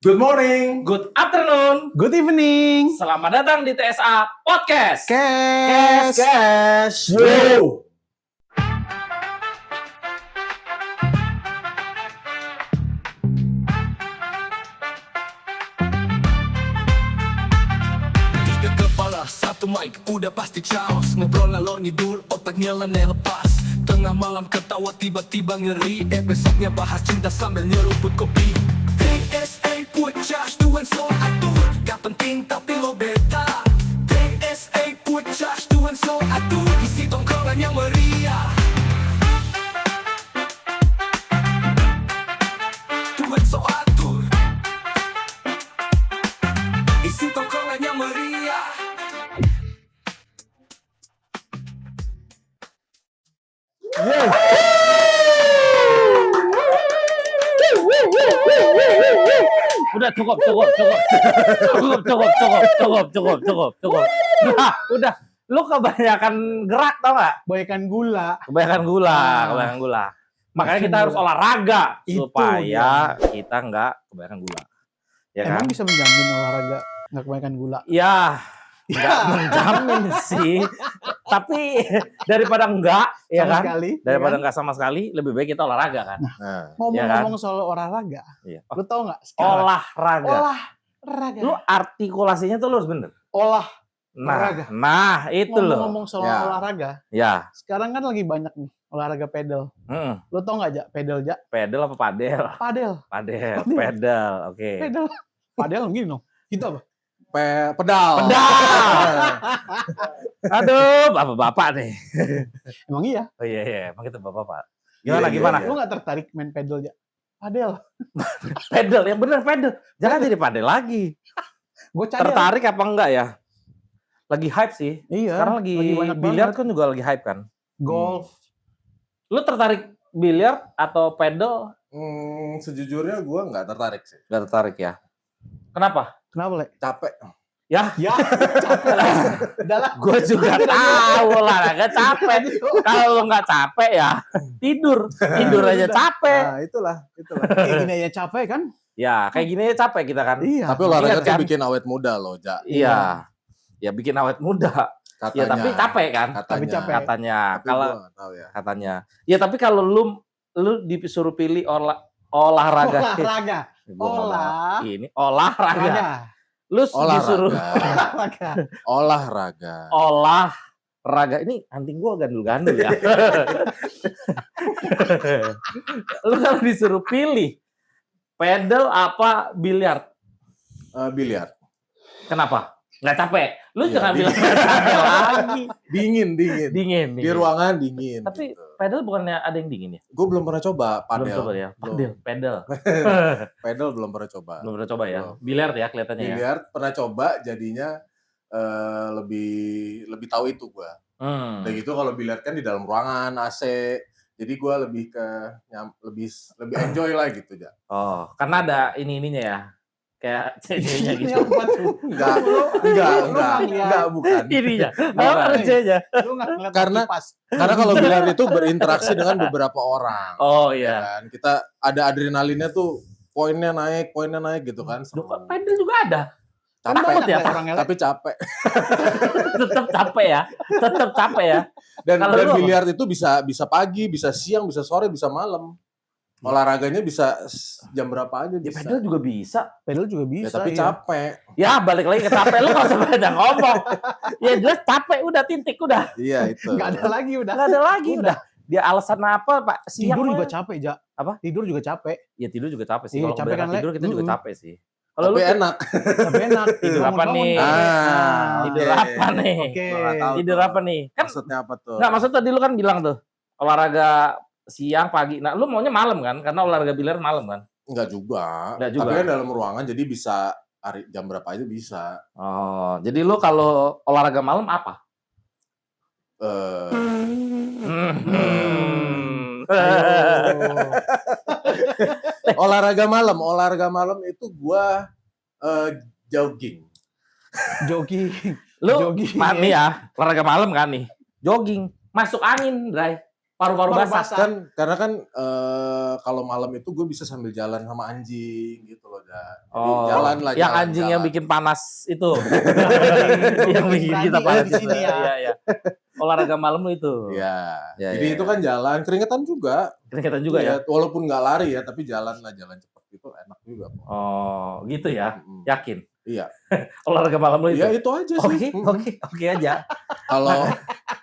Good morning. Good afternoon. Good evening. Selamat datang di TSA Podcast. Cash. Yo. Tiga kepala, satu mic, udah pasti chaos. Ngobrol ngalor ngidul, otaknya leneh lepas. Tengah malam ketawa tiba-tiba ngeri. Besoknya bahas cinta sambil nyeruput kopi. TSA put charge doing so atur. Gak penting tapi lo beta. TSA put charge doing so atur. Isi tongkrongan yang meriah. Doing so atur. Isi tongkrongan yang meriah. Udah cukup. Udah. Lu kebanyakan gerak tau gak? Kebanyakan gula. Kebanyakan gula. Makanya kita harus olahraga Itu supaya kita nggak kebanyakan gula. Ya kan? Emang bisa menjamin olahraga nggak kebanyakan gula? Ya, nggak menjamin sih. Tapi daripada enggak, ya Sama kan? sekali. Daripada ya kan? enggak sama sekali, lebih baik kita olahraga kan? Ngomong-ngomong soal olahraga, Iya. lu tau nggak sekarang? Olahraga. Olahraga. Lu artikulasinya tuh lu harus bener. Olahraga. Nah itu loh. Ngomong-ngomong soal Ya. olahraga, Ya, sekarang kan lagi banyak nih olahraga pedal. Lu tau nggak, Jak? Pedal, Jak? pedal apa padel? Padel. Pedal. Oke. Pedal. Padel gini dong. Itu apa? Pedal. Aduh, bapak-bapak nih. Emang iya. Oh iya, emang kita bapak-bapak. Iya, Gimana? Lu nggak tertarik main pedal, Jak? Padel. Pedal, yang bener pedal. Jangan jadi padel lagi. Gue cadel. Tertarik apa enggak ya? Lagi hype sih. Iya. Sekarang lagi banyak biliar banget. kan juga lagi hype kan. Golf. Lu tertarik biliar atau pedal? Sejujurnya gue nggak tertarik sih. Gak tertarik ya. Kenapa? Kenapa, Le? Capek. Ya, Ya, capek lah. Udah lah. gue juga tahu olahraga capek. Kalau lu nggak capek ya tidur aja capek. Nah, itulah. Kayak gini aja capek kan? Ya, kayak gini aja capek kita kan. Iya. Tapi olahraga Ingat tuh kan? bikin awet muda loh, Ja. Iya. Ya bikin awet muda. Katanya. Ya tapi capek kan? Katanya. Tapi capek. Katanya. Tapi Kalau gua nggak tahu ya. katanya. Ya tapi kalau lu disuruh pilih olahraga. Olahraga. Gua ngomong ini olahraga. Lu disuruh Olahraga. Olahraga. olahraga. Ini anting gua gandul-gandul ya. Lu kalau disuruh pilih pedal apa biliar? Biliar. Kenapa? Nggak capek. Lu Iya, jangan dingin. bilang nggak capek lagi. Dingin. Dingin. Di ruangan dingin. Tapi gitu. pedal bukannya ada yang dingin ya? Gue belum pernah coba padel. Belum coba ya. Pedal. Pedal belum pernah coba. Belum pernah coba ya. Belum. Biliar ya kelihatannya ya. Biliar pernah coba, jadinya lebih tahu itu gue. Dan gitu kalau biliar kan di dalam ruangan AC, jadi gue lebih lebih enjoy lah gitu ya. Oh, karena ada ininya ya. Kayak C-nya Ini gitu. apa tuh? Enggak, bukan. Ininya. Bukan. Oh, C-nya. Lu nggak ngeliat Karena- kipas. Karena kalau biliar itu berinteraksi dengan beberapa orang. Oh Ya iya. kan? Kita ada adrenalinnya tuh, poinnya naik gitu kan. Duh, Seru. pedal juga ada. Kan Capek, banyak ya, liat orang ngelak. tapi capek. Tetap capek ya. Dan Kalau lu apa? biliar itu bisa pagi, bisa siang, bisa sore, bisa malam. Olahraganya bisa jam berapa aja Ya bisa. pedal juga bisa. Pedal juga Ya, bisa. tapi iya. capek. Ya balik lagi ke capek. Lu nggak usah banyak ngomong. Ya jelas capek udah titik udah. Iya itu. Nggak ada lagi udah. Nggak ada lagi udah. Dia alasan apa Pak? Siang Tidur juga mah. capek, Jak. Apa? Tidur juga capek. Ya tidur juga capek sih. Iya, Kalau capek kebanyakan kan, Le? tidur kita juga capek sih. Kalau Tapi lu enak. Capek enak. Tidur apa Bangun-bangun. nih? Tidur Tidur apa nih? Oke. Gua nggak tahu Tidur tuh. apa nih? Kan Maksudnya apa tuh? nggak maksud tadi lu kan bilang tuh olahraga siang pagi. Nah lu maunya malam kan? Karena olahraga biliar malam kan? Enggak juga. Enggak juga. Tapi kan dalam ruangan jadi bisa jam berapa aja bisa. Oh, jadi lu kalau olahraga malam apa? Ayo. Olahraga malam itu gua jogging. Jogging. Lu Jogging, nih ya, olahraga malam kan nih. Jogging, masuk angin, Dray. Paru-paru basah. Karena kan kalau malam itu gue bisa sambil jalan sama anjing gitu loh. olahraga. Jadi Oh, jalan lah, yang jalan, anjing jalan. yang bikin panas itu. yang bikin kita Berani panas di sini ya. Iya, iya. Olahraga malam lu itu. Iya. Ya, Jadi ya, itu kan jalan, keringetan juga. Keringetan juga ya. Iya, walaupun nggak lari ya, tapi jalan lah, jalan cepat itu enak juga. Oh, gitu ya. Mm. Yakin. Iya. Olahraga malam lu itu. Iya, itu aja sih. Oke aja.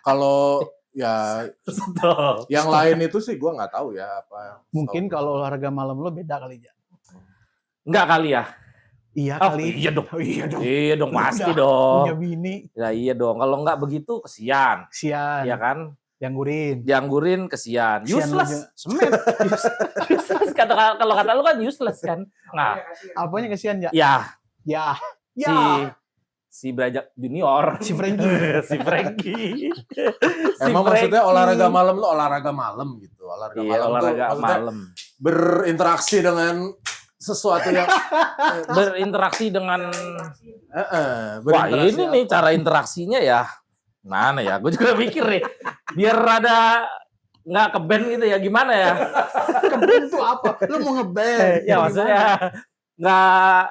Kalau ya Betul. yang lain itu sih gua nggak tahu ya apa. Mungkin kalau olahraga malam lo beda kali ya. Enggak kali ya. Iya Oh, kali. iya dong. Oh, iya dong. Iya dong, pasti Udah dong. Punya bini. Ya iya dong. Kalau enggak begitu kesian. Sian. Iya kan? Dianggurin. Dianggurin kesian. Kesian lu Useless. Semen. Useless. Kalau kata lu kan useless kan. Nah, Apanya kesian ya? ya Ya. si Brajak Junior. Si Frankie. si Frankie. Emang maksudnya olahraga malam tuh olahraga malam gitu. Olahraga Iya, malam tuh olahraga maksudnya malam. berinteraksi dengan sesuatu yang Berinteraksi dengan Wah, berinteraksi ini nih cara interaksinya ya. Mana ya? Gue juga mikir nih. Biar rada nggak ke band gitu ya. Gimana ya? Kebun tuh apa? Lu mau ngeband? Ya maksudnya nggak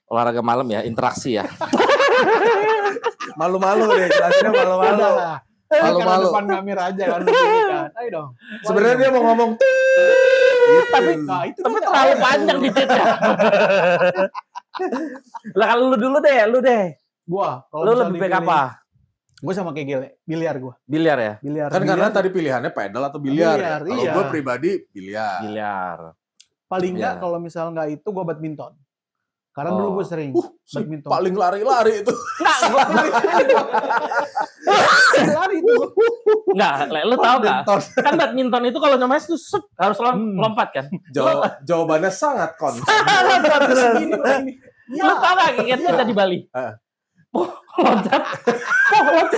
olahraga malam ya, interaksi ya. malu-malu deh, jelasinnya malu-malu. Udah lah. Malu-malu. Depan kamera aja kan. lu gini kan. Ayo dong. Sebenarnya dia mau ngomong Tapi Nah, itu tapi dia. terlalu panjang dicetnya. Lah kalau lu dulu deh, lu deh. Gua kalau Lu misal lebih baik dipilih, apa? Gua sama kayak Gile, biliar gua. Biliar ya? Biliar. kan karena Biliar tadi pilihannya pedal atau biliar. Biliar, Kalau iya. gue pribadi biliar. Biliar. paling enggak Biliar. kalau misal enggak itu gua badminton. Karena Oh. dulu gua sering Si badminton. paling lari-lari itu. Enggak, gua lari itu. enggak, lu tahu enggak? Badminton. Kan badminton itu kalau namanya tuh set, harus lompat kan? Jawabannya sangat konsen. Ini, ini. Lu tau gak kita di Bali? Heeh. Loncat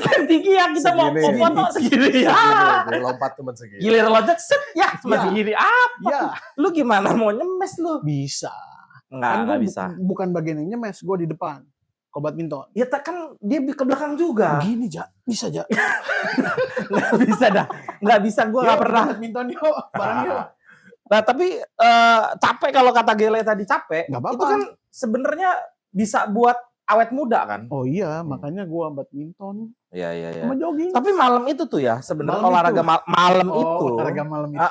yang tinggi ya, kita mau Segini. foto segini ya. Dia lompat cuma segini. Giliran loncat set ya cuma Ya. segini. Apa? Ya, Lu gimana mau nyemes lu? bisa. Enggak, Kan enggak gua bisa. bukan bagian yang nyemes, gua di depan. Kalau badminton. Ya kan dia ke belakang juga. Gini, Ja. Bisa, Ja. Enggak bisa dah. Enggak bisa, gua enggak Yuk, pernah. badminton yuk, bareng yuk. Nah, tapi capek kalau kata Gele tadi capek. Nggak apa-apa. Itu kan sebenarnya bisa buat awet muda kan? Oh iya, makanya gua badminton Iya, iya, iya. sama jogging. Tapi malam itu tuh ya, sebenarnya Malam olahraga itu. malam Oh, itu. olahraga malam itu.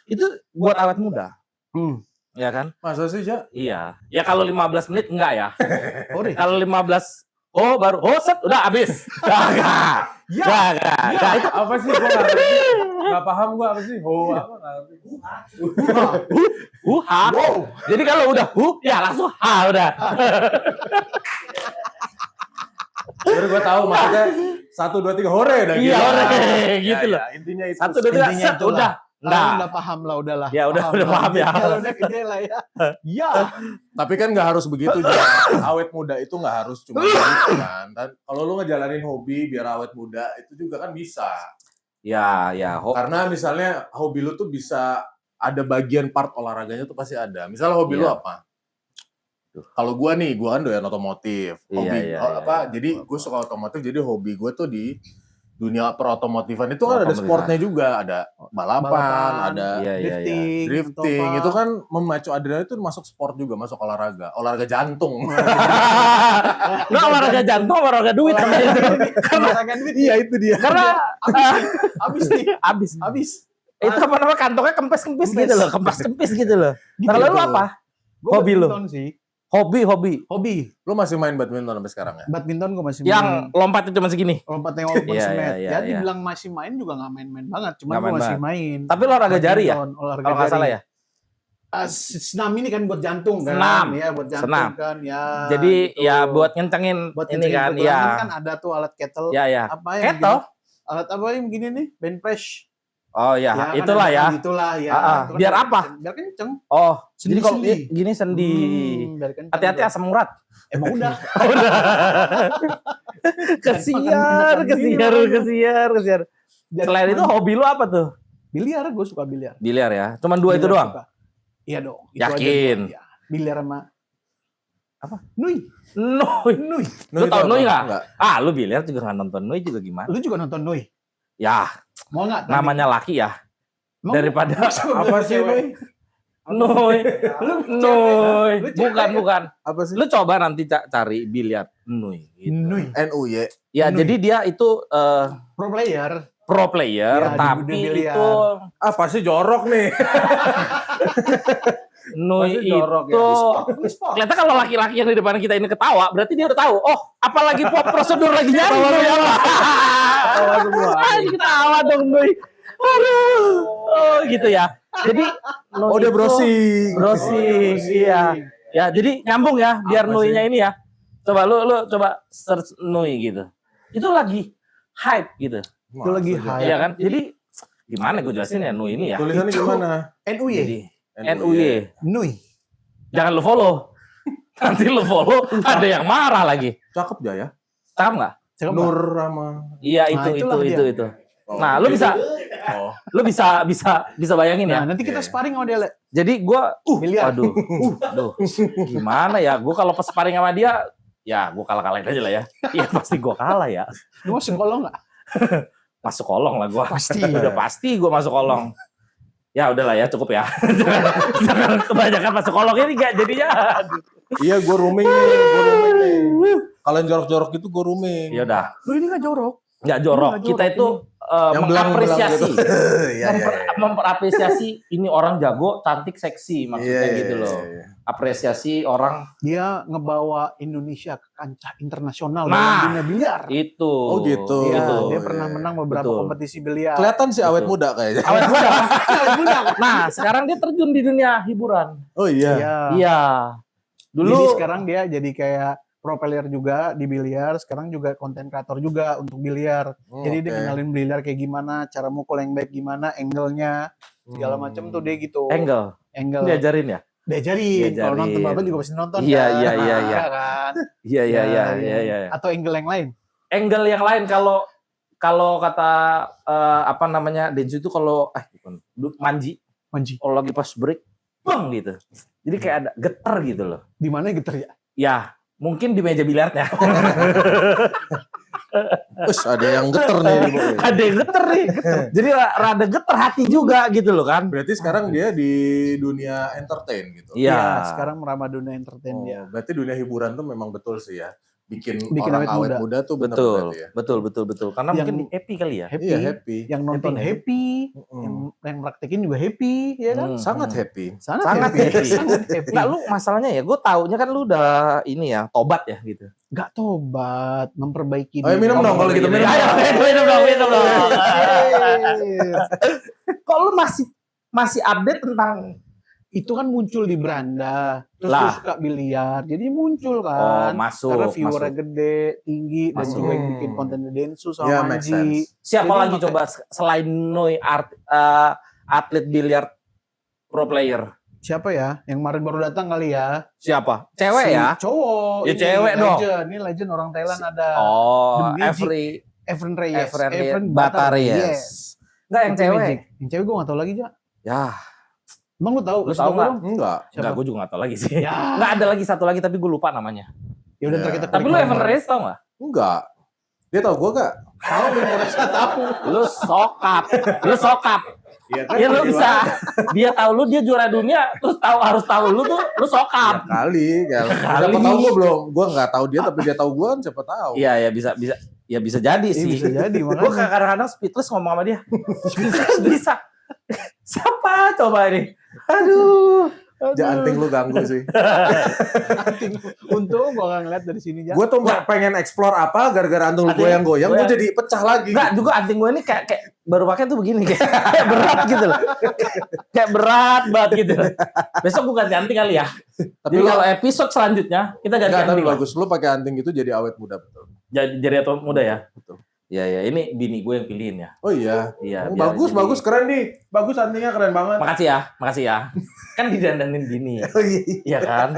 Itu buat awet muda. Ya kan? Masa sih, Ja? Iya. Ya kalau 15 menit enggak ya. Oh, deh. Kalau 15 baru set udah habis. Enggak. Enggak. Itu Apa sih gua nggak ngerti. Nggak paham gua apa sih? Apa nggak ngerti. ha. Jadi kalau udah ya langsung udah. Baru gua tahu maksudnya 1 2 3 hore dah Iya, hore, gitu loh. Intinya itu. 1 2 3 Intinya set itulah. udah. Nah, Nah, udah paham lah, udahlah. Ya, udah paham ya. Udah gede lah ya. Ya. Tapi kan nggak harus begitu, Ja. Awet muda itu nggak harus cuma gitu kan. Dan kalau lu ngejalanin hobi biar awet muda itu juga kan bisa. ya. Karena misalnya hobi lu tuh bisa ada bagian part olahraganya tuh pasti ada. Misalnya hobi lu Iya. apa? Kalau gua nih, gua kan doyan otomotif. Hobi Iya, iya. jadi gue suka otomotif. Jadi hobi gue tuh di dunia perotomotifan itu kan ada Otomotifan. sportnya juga, ada balapan, ada Iya, iya, iya. drifting. Itu kan memacu adrenalin, itu masuk sport juga, masuk olahraga jantung. Nggak olahraga jantung, olahraga duit. Merasakan duit. Iya itu dia. Karena Habis nih. habis. Itu apa namanya, kantongnya kempes-kempes gitu loh, kempes-kempes gitu loh. Nah, kalau lu apa? Gua Hobi lu? badminton sih. Hobi. Hobi. Lu masih main badminton sampai sekarang ya? Badminton gua masih Yang main. lompatnya cuma segini. Lompatnya walaupun Iya, semet. iya, Jadi iya. bilang masih main juga nggak main-main banget. Cuma Nggak gua main masih banget. main. Tapi lu olahraga jari ya? Badminton, olahraga Kalau nggak jari. salah ya. Senam ini kan buat jantung kan. Senam. Ya buat jantung Senam. kan. Ya. Jadi gitu. ya buat ngencengin buat ini kan, ketulangan ya. kan ada tuh alat kettle. Ya. Apa yang Kettle? begini? Alat apa yang begini nih? Bench press. Oh ya, kan itulah ada ya. kan itulah ya. Ah, ah. Itu kan Biar apa? Biar kenceng. Oh, jadi kalau Sendi-sendi. gini sendi. Biar kenceng. Hati-hati asam urat. Emang udah. Kesiar. Jadi Selain itu hobi lu apa tuh? biliar, gue suka biliar. Biliar ya. Cuman 2 itu Biliar doang. suka. Iya dong. itu Yakin? aja gua, ya. Biliar sama Apa? Nui. Nui. Lu itu tau apa? Nui nggak? Enggak. Ah, lu biliar juga nggak nonton Nui juga gimana? Lu juga nonton Nui? Ya, Mau nggak? namanya laki ya. Mau Daripada nggak? Apa sih, Cewek. Nui? Noi. Noi. Bukan. Apa sih? Lu coba nanti cari biliar Nui. Gitu. Nui. NUY. Ya, Nui. jadi dia itu Pro player. pro player, Ya, di tapi dunia biliar. itu Ah pasti jorok nih. Nui Pasti jorok itu ya. kelihatan kalau laki-laki yang di depan kita ini ketawa, berarti dia udah tahu. Oh, apalagi prosedur lagi nyari Nui apa? Ketawa semua. Ketawa dong Nui. Aduh. Oh, gitu ya. Jadi Nui Oh dia itu- browsing. Browsing, iya. Ya, jadi nyambung ya, biar Apa Nui-nya ini ya. Coba lu coba search Nui gitu. Itu lagi hype gitu. Itu lagi Maksudnya. hype. Iya kan? Jadi gimana gue jelasin ya Nui ini ya? Tulisannya Itu. gimana? NUY. Jadi NUY. Nui. Jangan lu follow. Nanti lu follow ada yang marah lagi. Cakep ya ya. Cakep nggak? Cakep nggak? Nur sama. Iya Nah, itulah dia. itu. Oh, Nah, lu bisa Oh. lu bisa bayangin ya. Nah, nanti kita Iya. sparring sama dia, Le. Jadi gua Miliar. aduh. Gimana ya? Gua kalau pas sparring sama dia, ya gua kalah-kalahin aja lah ya. Iya pasti gua kalah ya. Lu mau sekolah nggak? Masuk kolong lah gua. Pasti. Udah pasti gua masuk kolong. Ya udahlah ya, cukup ya. Jangan kebanyakan masuk kolong ini enggak jadinya. Iya gue rooming nih. Kalian jorok-jorok gitu gue rooming. Ya udah, Lu ini nggak jorok. enggak jorok. Nggak Kita jorok itu Yang belang-belang mengapresiasi. gitu. Iya, iya, iya. Memperapresiasi ini orang jago, cantik, seksi maksudnya Iya, gitu iya, loh. iya. Apresiasi orang Dia ngebawa Indonesia ke kancah internasional Nah. dalam dunia biliar. itu. Oh, gitu. Iya, Gitu. dia pernah menang beberapa Betul. kompetisi biliar. Kelihatan sih awet Betul. muda kayaknya. Awet muda. Awet muda. Nah, sekarang dia terjun di dunia hiburan. Oh iya. Iya. Iya. Jadi Dulu sekarang dia jadi kayak pro player juga di biliar, sekarang juga konten kreator juga untuk biliar. Jadi dia Oke. kenalin biliar kayak gimana, cara mukul yang baik gimana, angle-nya, segala macam tuh dia gitu. angle. Angle. Diajarin ya? Diajarin. Kalau Diajarin. nonton Bapak juga pasti nonton Iya, kan. iya, iya, iya. Kan? Iya, iya, Ya, iya, iya. Atau angle yang lain. Angle yang lain kalau kata apa namanya Densu itu kalau bukan manji Manji. kalau lagi pas break bang gitu. Jadi kayak ada getar gitu loh. Di mana getar ya? Ya, mungkin di meja biliarnya. Terus ada yang geter nih. di bawah. Ada yang getar nih. Jadi rada getar hati juga gitu loh kan. Berarti sekarang dia di dunia entertain gitu. Iya. Iya, sekarang merambah dunia entertain Oh, dia. berarti dunia hiburan tuh memang betul sih ya. Bikin Bikin orang awet awet muda tuh bener Betul, berarti ya. betul. Karena Yang- mungkin happy kali ya. Happy. Iya happy. Yang nonton Happy, happy, yang praktekin juga happy, ya kan? Sangat happy. Sangat happy. happy. Sangat happy. Nah, lu masalahnya ya, gue taunya kan lu udah ini ya, tobat ya gitu. Gak tobat, memperbaiki Ayo diri. minum dong kalau gitu, minum. Ayo, minum dong. Yes. Kok lu masih update tentang Itu kan muncul di beranda, terus Lah. lu suka biliar, jadi muncul kan. masuk, Karena viewernya masuk. gede, tinggi, dan Masuk. juga yang bikin konten di Densu sama Ya, make Manji. sense. Siapa Jadi lagi makanya- coba selain Noi atlet biliar pro player? Siapa ya? Yang kemarin baru datang kali ya? Siapa? Cewek Si ya? Cowok. Ya, Ini cewek dong. legend. Ini legend orang Thailand ada. Oh, The Magic. Evren Evren Batarias. Enggak yang Itu cewek. Magic. Yang cewek gue gak tau lagi, Ja. Ya, Emang lu tahu? Lu Kasih tahu tau gua nggak? dong. Enggak. Siapa? enggak, gue juga gak tahu lagi sih. Ya. Enggak ada lagi satu lagi tapi gue lupa namanya. Ya udah ntar Ya. kita Tapi lu Evren Reyes tau gak? Enggak. Dia tau gue gak? tahu, gue merasa tahu. Lu sokap. Iya Ya lu bisa. Dia tahu lu dia juara dunia, terus harus tahu lu tuh lu Ya sokap. kali. Kali. Siapa tahu gue belum. Gue nggak tahu dia tapi dia tahu gue kan siapa tahu. Iya ya bisa ya bisa jadi Iya, sih. bisa jadi Gue makanya. kadang-kadang speechless ngomong sama dia. bisa. Siapa coba ini? Aduh. Ja, anting lu ganggu sih. Untung gue gak ngeliat dari sini, Ja. Gue tuh pengen explore apa gara-gara antung Anting goyang-goyang gue goyang. jadi pecah lagi. Enggak, juga anting gue ini kayak baru pakai tuh begini kayak berat gitu loh. Kayak berat banget gitu. Besok gue ganti anting kali ya. Tapi Jadi lu kalau episode selanjutnya kita ganti enggak, tapi anting. Lah. bagus. Lu pakai anting itu jadi awet muda betul. Jadi atau muda ya. Betul. Iya ya, ini bini gue yang pilihin ya. Oh iya. Iya. Oh, biar bagus, jadi- bagus, keren nih. Bagus antingnya keren banget. Makasih ya. Kan didandanin bini ya. Oh iya. Iya kan?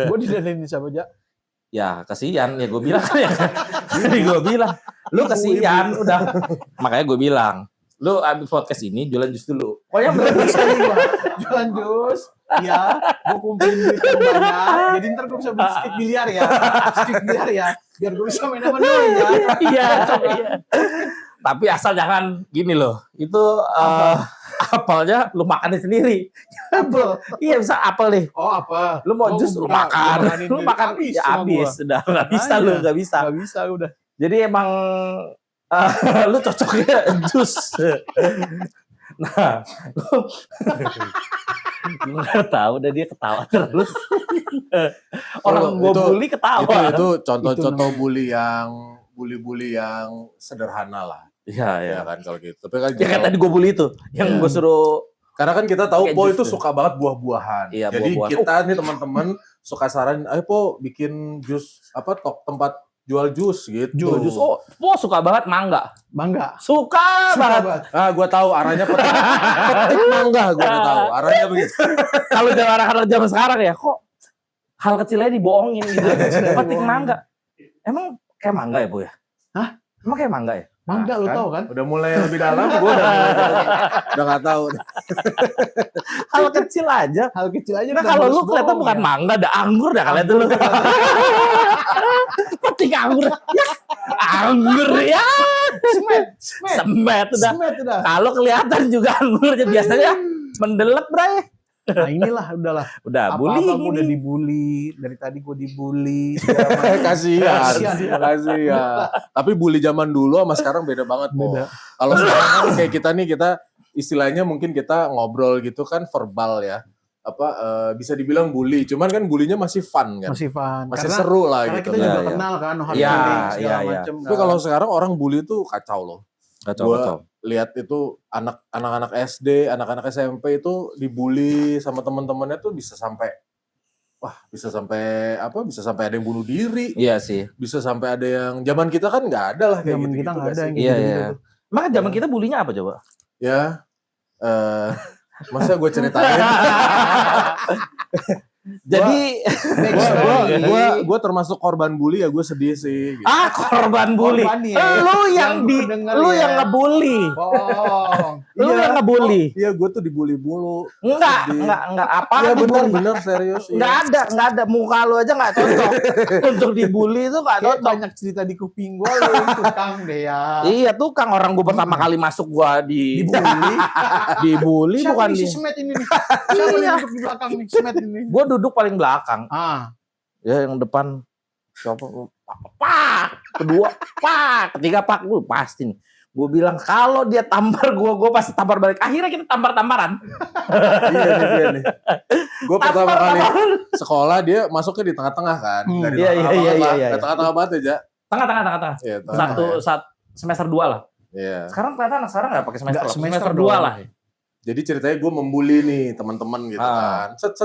Gue didandanin siapa, Ja? Ya kasihan ya gue bilang kan ya. Jadi gue bilang, lu kasihan udah. Makanya gue bilang, lu abis podcast ini jualan jus dulu. Pokoknya bener Bisa nih gua. Jualan jus. Iya, gue kumpulin duit yang banyak. Jadi ntar gue bisa beli stick biliar ya. Stick biliar ya. Biar gue bisa main sama lu ya. Iya. Tapi asal jangan gini loh. Itu apelnya lu makanin sendiri. Apel. Iya bisa apel nih. Oh apa? Lu mau jus lu makan. Lu makan ya habis. Udah nggak bisa lu, nggak bisa. Gak bisa udah. Jadi emang lu cocoknya jus. Nah, lu nggak tahu udah dia ketawa terus. Orang gua bully ketawa. Itu contoh-contoh bully yang sederhana lah. Iya, iya. Ya kan kalau gitu. Tapi kan Ya kan tadi gua bully itu, yang gua suruh karena kan kita tahu Kayak Po jus itu tuh. suka banget buah-buahan. Iya, Jadi buah-buahan. kita nih teman-teman suka saranin, ayo Po bikin jus tempat jual jus gitu. jual jus. Oh, suka banget mangga. Bangga. Suka banget. banget. Ah, gua tahu arahnya petik mangga, gua udah tahu. Arahnya begitu. Kalau anak-anak zaman sekarang ya, kok hal kecilnya dibohongin gitu. Petik mangga. Emang kayak mangga ya, Bu ya? Hah? Emang kayak mangga ya? Mangga lu Kan? tahu kan? Udah mulai lebih dalam, gua udah nggak tahu. Hal kecil aja. Hal kecil aja. Nah udah kalau harus lu kelihatan bohong bukan ya. mangga, ada anggur dah kalian dulu. Petik anggur. Ya. Anggur ya. Semet udah. Semet udah. Kalau kelihatan juga anggurnya biasanya mendelep, Bray. Nah inilah udahlah. Udah Apa-apa bully gua udah ini. dibully. Dari tadi gue dibully. Kasihan. Kasihan. Tapi bully zaman dulu sama sekarang beda banget, Po. Beda. Kalau sekarang kan kayak kita istilahnya mungkin kita ngobrol gitu kan verbal ya. Bisa dibilang bully, cuman kan bullynya masih fun kan. Masih fun. Masih seru lah Karena gitu. kita Iya, juga iya. kenal kan. Iya, segala iya, iya. macem. Tapi kalau sekarang orang bully tuh kacau loh. Kacau. Lihat itu anak-anak SD, anak-anak SMP itu dibully sama teman-temannya tuh bisa sampai ada yang bunuh diri, Iya sih. bisa sampai ada yang zaman kita kan nggak ada lah kayak Zaman gitu. kita nggak ada yang Iya, gitu-gitu iya. tuh. Maka zaman kita bulinya apa coba? Ya, masa gue ceritain? Jadi gue termasuk korban bully ya, gue sedih sih. Gitu. korban bully. Korban ya. Lu yang Pendengar ya. yang ngebully. Bohong. Lu yang ngebully. Iya, gue tuh dibully mulu. Enggak Sedih. apa Iya dibully. benar serius. Enggak ada muka lu aja enggak cocok. Untuk dibully itu enggak Kayak cocok. banyak cerita di kuping gue lu tukang deh ya. Iya, tukang orang gua pertama kali masuk gua Dibully. dibully Siapa bukan nih si di. Semet ini nih? Siapa nih duduk di belakang nih? Semet ini. Gua duduk paling belakang. Ya yang depan siapa? Pak. Kedua, Pak. Ketiga, Pak. Gue pasti nih. Gue bilang kalau dia tampar gue pasti tampar balik. Akhirnya kita tampar-tamparan. Iya nih. Gue pertama kali sekolah dia masuknya di tengah-tengah kan. Nggak di Iya, tengah-tengah iya, banget lah. iya, iya. Nggak tengah-tengah banget aja. Tengah. Iya, tengah-tengah ya. Satu semester 2 lah. Iya. Sekarang ternyata anak sekarang nggak pakai semester, Nggak, lah. semester semester 2 doang. lah. Jadi ceritanya gue membuli nih teman-teman gitu kan. Set.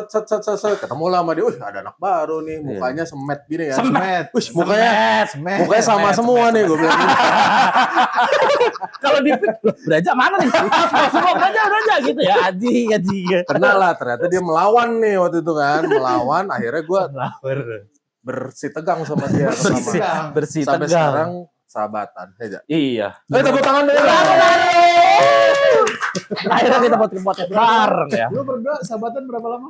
Ketemu lah sama dia. Ada anak baru nih. Mukanya semet gini ya. Semet. Wih, mukanya Semet. sama semua nih gue bilang. Kalau di Braja mana nih? Semua Braja gitu ya. Aji. Kenal lah, ternyata dia melawan nih waktu itu kan. Melawan, akhirnya gue bersih tegang sama dia. Bersih Sampai tegang. sekarang sahabatan. Iya. Tepuk tangan dulu. Akhirnya kita buat podcast bareng ya. Lu berdua sahabatan berapa lama?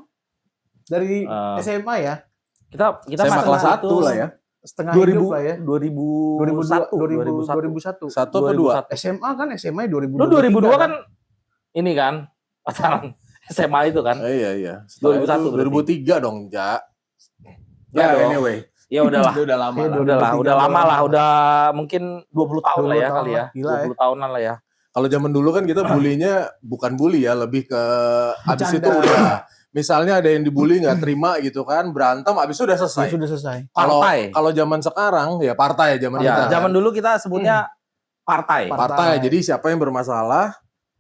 Dari SMA ya? Kita SMA pas kelas itu 1 lah ya. Setengah 2000 hidup lah ya. 2001. 2001. 1 apa 2? SMA kan SMA 2002. Lu 2002 kan ini kan pacaran SMA itu kan? Iya. 2001 2003 dong, Ja. Ya dong. Anyway. Ya udahlah. Dia udah lama Iya, lah. Udah lama lah, udah mungkin 20 tahun lah ya 20 kali ya. tahun, gila 20 tahunan lah ya. Kalau zaman dulu kan kita bulinya bukan bully ya, lebih ke abis itu udah misalnya ada yang dibully nggak terima gitu kan, berantem abis itu udah selesai. Sudah selesai. Kalau zaman sekarang ya partai zaman Ya, kita. zaman dulu kita sebutnya partai. Partai. Jadi siapa yang bermasalah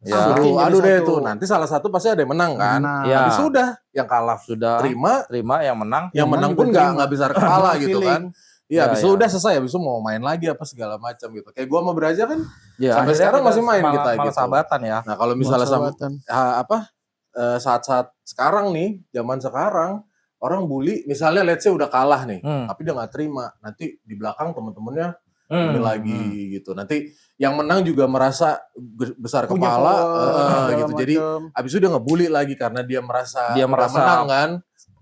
Ya. suruh Jadi adu deh satu. tuh. Nanti salah satu pasti ada yang menang kan. Nah, Ya. Habis sudah yang kalah Sudah terima, yang menang. yang menang menang pun juga terima. nggak besar kepala gitu Feeling. kan. Iya, habis itu Ya. udah selesai, habis itu mau main lagi apa segala macam gitu. Kayak gua sama Braja kan. Ya, Sampai akhirnya sekarang kita masih main malah- kita malah gitu. sahabatan ya. Nah, kalau misalnya sama sahabatan. saat-saat sekarang nih, zaman sekarang orang bully, misalnya let's say udah kalah nih, tapi dia nggak terima, nanti di belakang temen-temennya ini lagi gitu. Nanti yang menang juga merasa besar Punya kepala power, segala gitu. Jadi macam. abis itu dia ngebully lagi karena dia merasa Dia udah merasa- menang kan.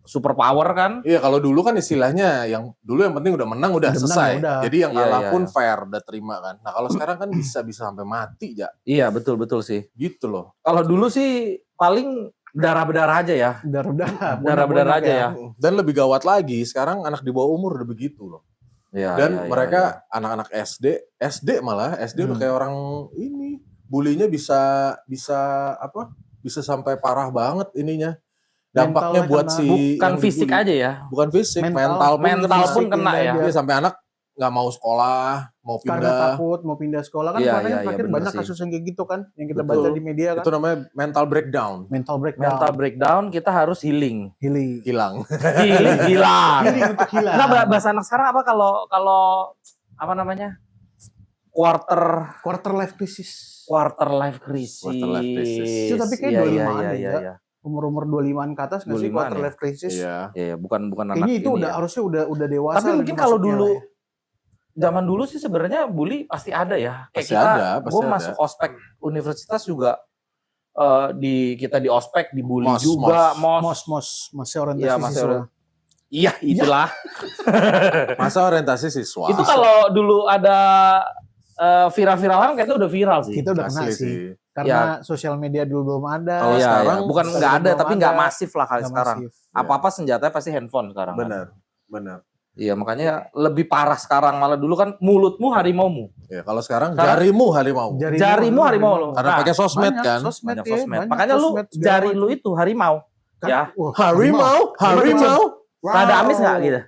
super power kan. Iya, kalau dulu kan istilahnya yang penting udah menang udah selesai. Udah. Jadi yang Iya, kalah iya, pun iya. fair, udah terima kan. Nah, kalau sekarang kan bisa sampai mati ya. Iya, betul sih. Gitu loh. Kalau dulu sih paling berdarah aja ya. Darah-berdarah aja ya. Dan lebih gawat lagi, sekarang anak di bawah umur udah begitu loh. Iya, Dan iya, iya, mereka iya. anak-anak SD malah udah kayak orang ini, bulinya bisa sampai parah banget ininya. Dampaknya Mentalnya buat kena. si Bukan yang fisik dibully. aja ya. Bukan fisik, Mental Mental pun kena ya. Iya, sampai anak nggak mau sekolah, mau Karena pindah. takut mau pindah sekolah kan. Iya, Kemarin iya, terakhir bener banyak sih. kasus yang kayak gitu kan, yang kita Betul. baca di media kan. Itu namanya mental breakdown. Mental breakdown. Mental breakdown kita harus healing. Healing. Hilang. Healing hilang. Healing untuk hilang. Nah, bahasa anak sekarang apa kalau apa namanya? Quarter Quarter life crisis. life crisis. Quarter life crisis. Itu tapi kayak 25 iya, ada iya, ya. iya. Umur 25-an ke atas nggak sih 25-an quarter ya? life crisis? Iya. Iya, bukan anak Kayaknya itu ini udah ya. harusnya udah dewasa. Tapi lagi mungkin kalau masuknya dulu lah ya. zaman dulu sih sebenarnya bully pasti ada ya. Kayak Pasti kita, ada, pasti gue ada. masuk ospek universitas juga kita di ospek dibully Mos, juga, masih orientasi Iya, masih siswa. Iya, itulah. Masa orientasi siswa. Itu kalau dulu ada viral-viralan kayaknya udah viral sih. Kita udah kena Asli sih. Karena sosial media dulu belum ada. Kalau Iya, sekarang iya. Bukan nggak ada, belum tapi nggak ada. masif lah kali Nggak sekarang. masif. Apa-apa senjatanya pasti handphone sekarang. kan. Benar. Iya, makanya lebih parah sekarang. Malah dulu kan mulutmu harimaumu. Ya, kalau sekarang Sekarang- jarimu harimau. Jarimu harimau lo. Karena Nah, pakai sosmed Banyak kan. sosmed, Banyak ya, sosmed. banyak Makanya lu sosmed segala jari macam. lu itu harimau. Kan- Ya. Wah, Harimau. Wow. Rada amis nggak gitu?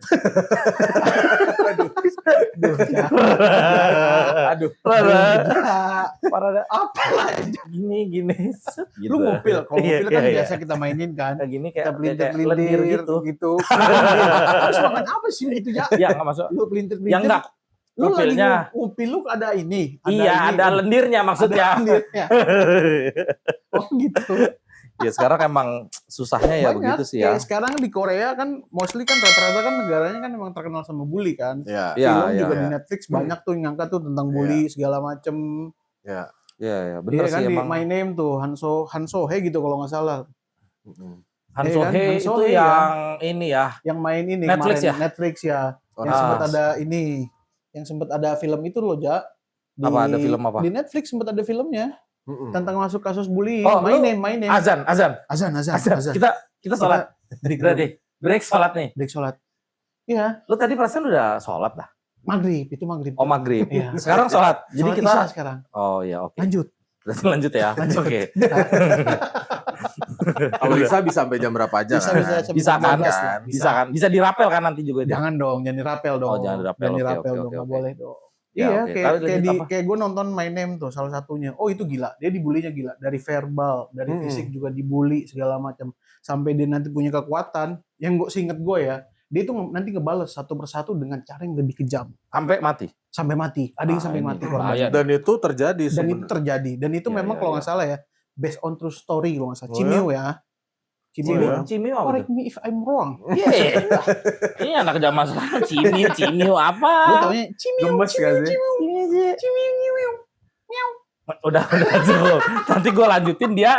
Aduh. Rada Apa lagi? gini. Gitu. Lu ngupil. Kalau Iya, ngupil kan iya, biasa kita mainin kan. Kayak gini Kita kayak pelintir-pelintir lendir gitu. gitu. Terus makan apa sih itu ya? Iya, nggak masuk. Lu pelintir-pelintir. Yang enggak. Lu lagi ngupilnya. ngupil lu ada ini. Iya, ada lendirnya maksudnya. Ada lendirnya. Oh gitu. Ya sekarang emang susahnya ya Banyak. begitu sih ya. Kayak sekarang di Korea kan mostly kan rata-rata kan negaranya kan emang terkenal sama bully kan. Ya. Iya, Film iya, juga iya. di Netflix banyak tuh yang ngangkat tuh tentang bully segala macem. Ya. Iya, Iya bener kan sih di emang. My Name tuh Han So Hye gitu kalau nggak salah. Han Iya So kan? Hye Han So itu Hye yang ini ya. Yang main ini Netflix kemarin ya? Netflix ya. Yang Ah. sempat ada ini, yang sempat ada film itu loh, Ja. Apa, ada film apa? Di Netflix sempat ada filmnya tentang masuk kasus bully. Oh, My lu- Name. Azan. Azan. Kita sholat. Berarti break sholat nih. Break sholat. Iya, Lu tadi perasaan udah sholat dah. maghrib itu maghrib. Oh maghrib. Iya. Sekarang sholat. Jadi Sholat kita. isya sekarang. Oh iya oke. Lanjut. Berarti lanjut ya. Oke. Kalau bisa sampai jam berapa aja Bisa kan? Bisa kan? 15 lah. Bisa kan? Bisa dirapel kan nanti juga dia. Jangan dong, jangan dirapel dong. Oh, jangan dirapel. Oke, dirapel oke, dong, oke, nggak oke. boleh dong. Ya, Iya, oke. kayak Tapi kayak lanjut apa? kayak gue nonton My Name tuh salah satunya. Oh itu gila, dia dibulinya gila dari verbal, dari fisik juga dibully segala macam. Sampai dia nanti punya kekuatan. Yang gue seinget gue ya, dia tuh nanti ngebales satu persatu dengan cara yang lebih kejam Sampai mati. sampai mati. Ada yang Ah, sampai ini mati bahaya. korban. Dan itu terjadi Dan itu sebenarnya. terjadi. Dan itu Iya, memang iya, kalau iya. nggak salah ya, based on true story kalau nggak salah. Oh, Cimeo ya. Cimeo. Oh, ya? Cimio apa Correct tuh? me if I'm wrong. Iya. Ini anak zaman sekarang Cimio Lu apa? taunya Cimeo. Gemes gak sih? Cimeo. Udah cukup. Nanti gue lanjutin dia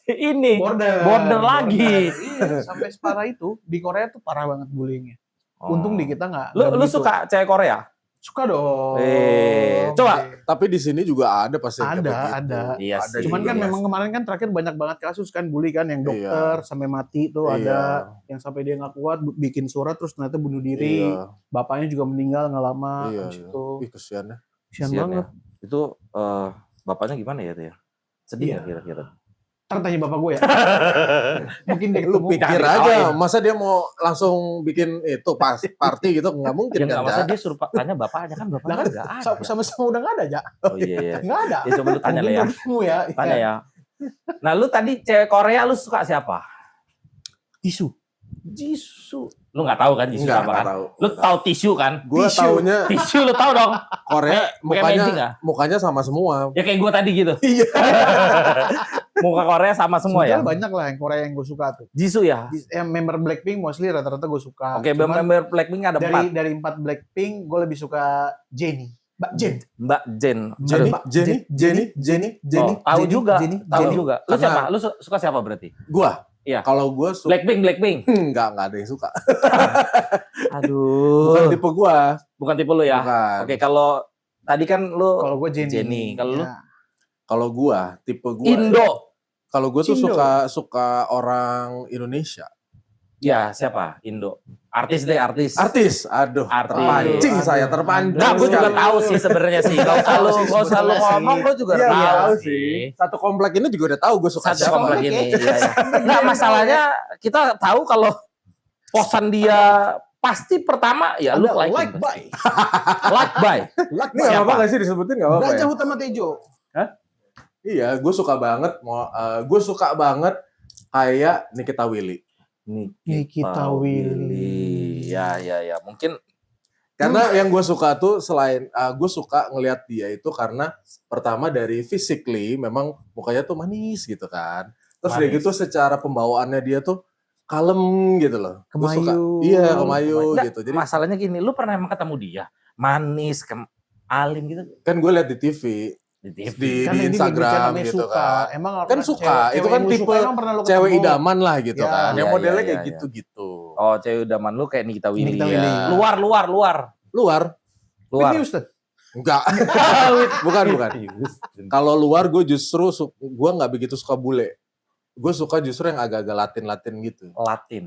ini border lagi. Iya, sampai separah itu di Korea tuh parah banget bullyingnya. Untung di kita nggak. Lu begitu. suka cewek Korea? Suka dong. Coba. Tapi di sini juga ada pasti yang kayak begitu. Ada. Iya Ada sih. Cuman kan juga. memang kemarin kan terakhir banyak banget kasus kan bully kan yang dokter sampai mati tuh Iya. ada yang sampai dia nggak kuat bikin surat terus ternyata bunuh diri. Iya. Bapaknya juga meninggal nggak lama Iya, habis iya. itu. Ih, kesian ya. Kasian Kasian banget. ya. Itu bapaknya gimana ya tuh ya? Sedih Iya. nggak kira-kira? Ntar tanya bapak gue ya. Mungkin dia Lu ketemu. pikir Jangan aja, diketawain. masa dia mau langsung bikin itu pas party gitu? Nggak mungkin Ya kan, nggak masa Ja? dia suruh tanya bapaknya kan Lah bapaknya kan nggak ada. sama-sama udah nggak ada aja. Oh iya iya. Nggak ada. Ya coba lu tanya lah ya. Mungkin ketemu ya. Tanya ya. Nah lu tadi cewek Korea lu suka siapa? Tisu. Jisoo. Lu nggak tahu kan Jisoo Nggak, apa nggak kan? tahu. Lu tahu tisu kan? Gua Tisu. taunya Tisu lu tahu dong. Korea Pakai magic mukanya nggak? mukanya sama semua. Ya kayak gua tadi gitu. Iya. Muka Korea sama semua ya. Sebetulnya banyak lah yang Korea yang gue suka tuh. Jisoo ya. Yang member Blackpink mostly rata-rata gue suka. Oke, Cuman member Blackpink ada dari 4. dari 4 Blackpink gue lebih suka Jennie. Mbak Jen. Mbak Jen. Jenny, Aduh. Jenny, Jenny, Jenny, Jenny. Oh, tahu Jennie, juga. Jennie, Tahu Jennie. juga. Lu Karena- siapa? Lu suka siapa berarti? Gua Iya. Kalau gue suka Blackpink. enggak ada yang suka. Aduh. Bukan tipe gue. Bukan tipe lu ya? Bukan. Oke, kalau tadi kan lu Kalau gue Jenny. Kalau lu? Ya. Kalau gue tipe gue. Indo. Kalau gue tuh Cindo. suka orang Indonesia. Ya, siapa? Indo. Artis deh, artis. Aduh, Artis. terpancing saya, terpancing. Nah, gue juga sekali. tahu sih sebenarnya sih. Gak usah lu ngomong, gue juga Iya, tahu tahu sih. Satu komplek ini juga udah tahu gue suka Satu siapa. komplek komplek ini. ya. Iya, iya. Nggak, masalahnya kita tahu kalau posan dia pasti pertama ya lu Ada like by. like by. Ini nggak apa-apa nggak sih disebutin nggak apa-apa ya? Gajah Utama Tejo. Iya, gue suka banget. Gue suka banget kayak Nikita Willy. Nikita Willy. Ya. Mungkin Karena yang gue suka tuh selain gue suka ngelihat dia itu karena pertama dari physically memang mukanya tuh manis gitu kan. Terus dia Manis. gitu secara pembawaannya dia tuh kalem gitu loh. Gua suka. Kemayu. Iya, kemayu Nggak, gitu. Jadi masalahnya gini, lu pernah emang ketemu dia manis, alim gitu kan gue lihat di TV, di TV. di Kan ini Instagram namanya gitu suka. kan. Emang Kan suka, itu kan yang lu tipe suka emang pernah lu Cewek ketemu. idaman lah gitu Ya. kan. Yang Iya, modelnya iya, kayak iya. gitu-gitu. Oh, cewek idaman lu kayak Nikita Willy. Nikita Willy. Iya. Luar. Whitney Houston. Enggak. bukan. Kalau luar gue justru gue nggak begitu suka bule. Gue suka justru yang agak-agak Latin gitu. Latin.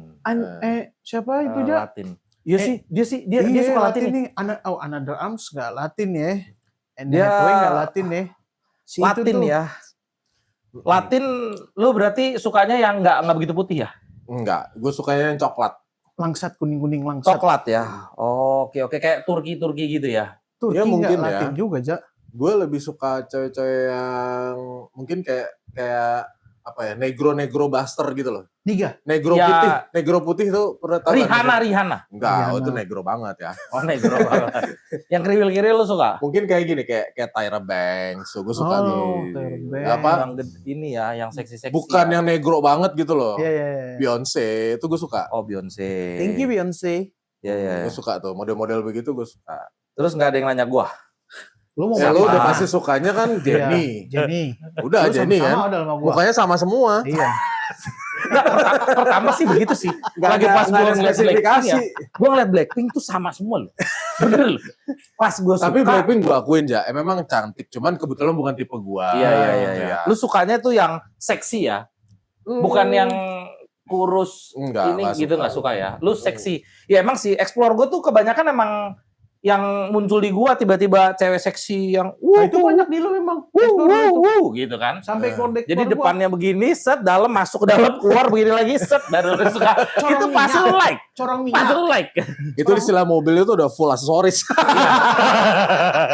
Siapa itu dia? Latin. Iya sih, dia Iya, suka Latin nih. nih. Another Arms nggak Latin ya. And Dia- Hathaway nggak Latin ya. Si itu Latin tuh. ya. Latin lu berarti sukanya yang nggak begitu putih ya? Enggak, gue sukanya yang coklat. Langsat kuning langsat. Coklat ya. Oh, oke kayak Turki gitu ya. Turki Ya, nggak mungkin ya. Latin juga, Ja. Gue lebih suka cewek-cewek yang mungkin kayak apa ya, negro buster gitu loh. Niga. Negro putih tuh pernah tahu kan? Rihanna. Enggak, Rihanna. itu negro banget ya. Oh, negro banget. Yang kriwil-kriwil lu suka? Mungkin kayak gini, kayak Tyra Banks, gue suka Oh, tuh. Tyra Banks. Apa? Yang ini ya, yang seksi-seksi. Bukan ya. yang negro banget gitu loh. Iya. Beyonce, itu gue suka. Oh, Beyonce. Thank you Beyonce. Iya. Gue suka tuh, model-model begitu gue suka. Terus nggak ada yang nanya gua. Lu mau Ya Siapa? lu udah pasti sukanya kan Jenny. Iya, Jenny. Udah Lu Jenny sama-sama kan. ada sama gua. Mukanya sama semua. Iya. Nggak, pertama sih begitu sih. Lagi pas nggak gua ada ngeliat Blackpink spesifikasi. ya. Gua ngeliat Blackpink tuh sama semua loh. Bener loh. Pas gua suka. Tapi Blackpink gue akuin ya, memang cantik. Cuman kebetulan bukan tipe gua. Iya. Lu sukanya tuh yang seksi ya? Bukan yang kurus Enggak, ini nggak gitu suka. nggak suka ya? Lu seksi. Ya emang sih explore gue tuh kebanyakan emang yang muncul di gua tiba-tiba cewek seksi yang Nah, itu banyak di lu memang. Explore lu itu. gitu kan. Sampai kode. Jadi depannya begini, set, dalam masuk ke dalam, keluar begini lagi, set, baru lu suka. Itu pasti lu like. corong Pasti minyak. lu like. Itu istilah mobil itu udah full aksesoris.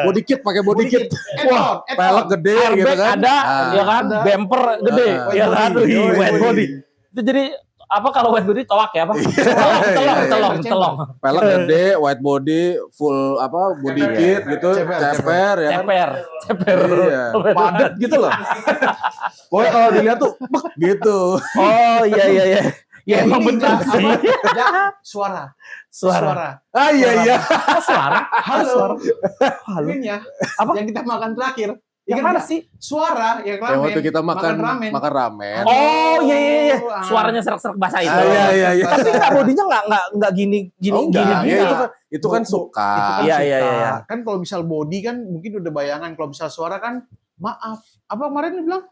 Body kit, pakai body kit. Wah, Pelek gede gitu Airbag kan. ada, Ah. ya kan? Ada. Bumper gede, White ya kan? body. Wih, White white body. body. Itu jadi apa kalau white body toak ya apa? Iya, Telong. Pelek gede, white body, full apa body Ceper. kit gitu, Ceper, ceper ya kan. Ceper. Iya. Padat gitu loh. Pokoknya kalau dilihat tuh bek, gitu. Oh iya. Ya emang ini, bener Ja, sih. apa? Ja, suara. Ah iya. Suara. Halo. Halo. Ini ya. Apa? Yang kita makan terakhir. Yang Ingat mana nggak? sih? Suara yang ramen. Yang waktu kita makan ramen. ramen. Oh iya. Ah. Suaranya serak-serak bahasa itu. Ah, iya. Tapi enggak bodinya enggak gini Oh, enggak. gini. Ya, itu kan suka. Itu kan Iya, suka. iya. Kan kalau misal body kan mungkin udah bayangan. Kalau misal suara kan maaf. Apa kemarin lu bilang?